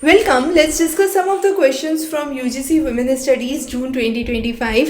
Welcome. Let's discuss some of the questions from UGC Women Studies June 2025.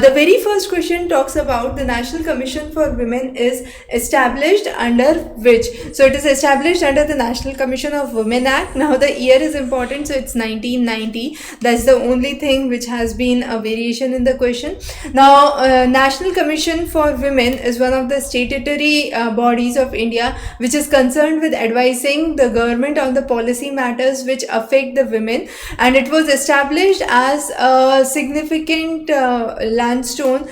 The very first question talks about the National Commission for Women is established under which? So it is established under the National Commission of Women Act. Now the year is important, so it's 1990. That's the only thing which has been a variation in the question. Now National Commission for Women is one of the statutory bodies of India which is concerned with advising the government on the policy matters which affect the women, and it was established as a significant landstone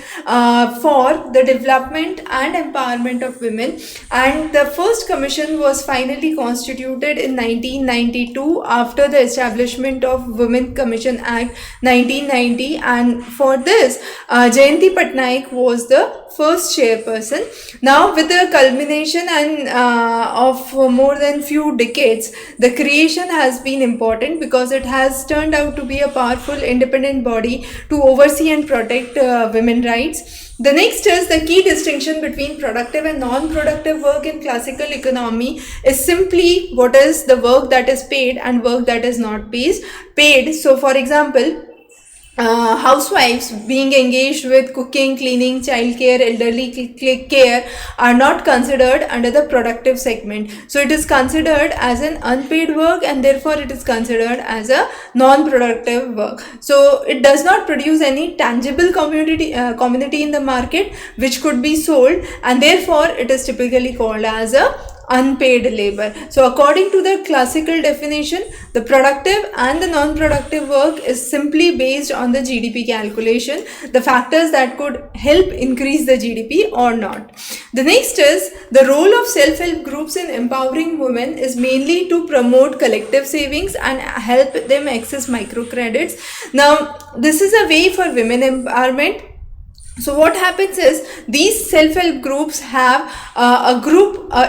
for the development and empowerment of women. And the first commission was finally constituted in 1992 after the establishment of Women Commission Act 1990, and for this Jayanti Patnaik was the first chairperson. Now with the culmination and of more than few decades, the creation has been important because it has turned out to be a powerful independent body to oversee and protect women rights. The next is the key distinction between productive and non-productive work in classical economy is simply what is the work that is paid and work that is not paid. So for example, housewives being engaged with cooking, cleaning, childcare, elderly care are not considered under the productive segment. So it is considered as an unpaid work, and therefore it is considered as a non-productive work. So it does not produce any tangible commodity in the market which could be sold, and therefore it is typically called as a unpaid labor. So according to the classical definition, the productive and the non-productive work is simply based on the GDP calculation, the factors that could help increase the GDP or not. The next is the role of self-help groups in empowering women is mainly to promote collective savings and help them access microcredits. Now this is a way for women empowerment. So what happens is these self-help groups have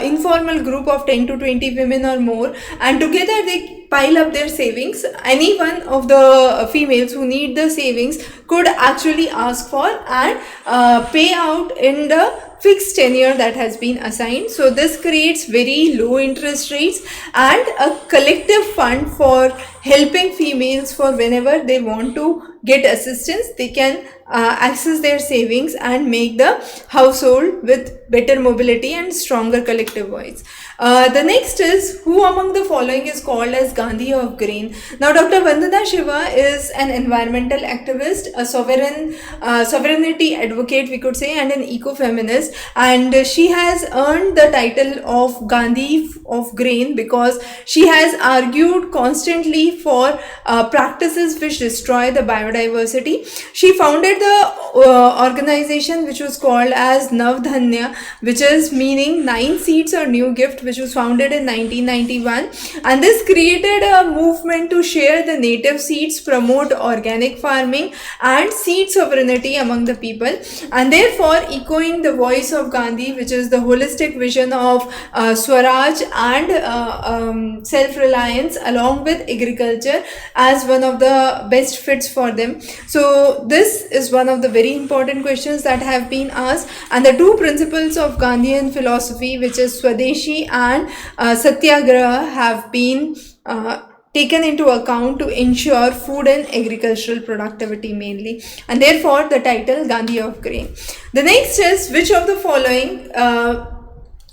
informal group of 10 to 20 women or more, and together they pile up their savings. Any one of the females who need the savings could actually ask for and pay out in the fixed tenure that has been assigned. So this creates very low interest rates and a collective fund for helping females for whenever they want to get assistance, they can access their savings and make the household with better mobility and stronger collective voice. The next is who among the following is called as Gandhi of Grain. Now Dr. Vandana Shiva is an environmental activist, a sovereignty advocate we could say, and an eco-feminist, and she has earned the title of Gandhi of Grain because she has argued constantly for practices which destroy the biodiversity. She founded the organization which was called as Navdhanya, which is meaning 9 seeds or new gift, which was founded in 1991, and this created a movement to share the native seeds, promote organic farming and seed sovereignty among the people, and therefore echoing the voice of Gandhi, which is the holistic vision of Swaraj and self-reliance along with agriculture as one of the best fits for them. So this is one of the very important questions that have been asked, and the two principles of Gandhian philosophy, which is Swadeshi and Satyagraha, have been taken into account to ensure food and agricultural productivity mainly, and therefore the title Gandhi of Grain. The next is which of the following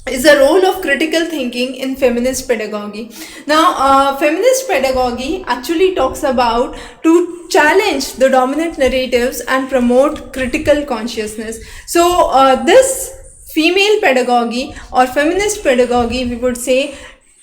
is the role of critical thinking in feminist pedagogy. Now feminist pedagogy actually talks about to challenge the dominant narratives and promote critical consciousness. So this female pedagogy or feminist pedagogy, we would say,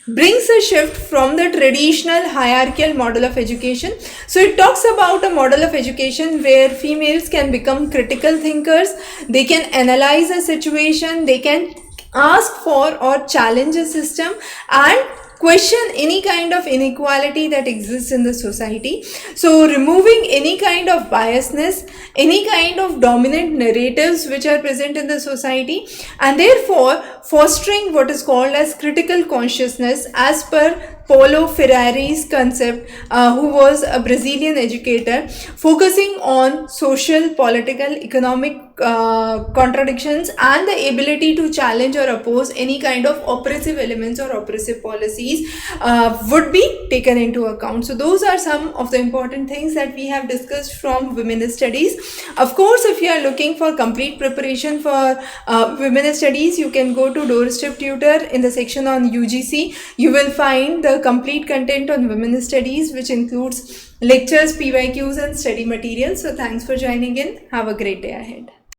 brings a shift from the traditional hierarchical model of education. So it talks about a model of education where females can become critical thinkers, they can analyze a situation, they can ask for or challenge a system and question any kind of inequality that exists in the society. So removing any kind of biasness, any kind of dominant narratives which are present in the society, and therefore fostering what is called as critical consciousness as per Paulo Freire's concept, who was a Brazilian educator, focusing on social, political, economic contradictions and the ability to challenge or oppose any kind of oppressive elements or oppressive policies would be taken into account. So those are some of the important things that we have discussed from womenist studies. Of course, if you are looking for complete preparation for womenist studies, you can go to Doorstep Tutor in the section on UGC. You will find the complete content on womenist studies, which includes lectures, PYQs and study materials. So thanks for joining in. Have a great day ahead.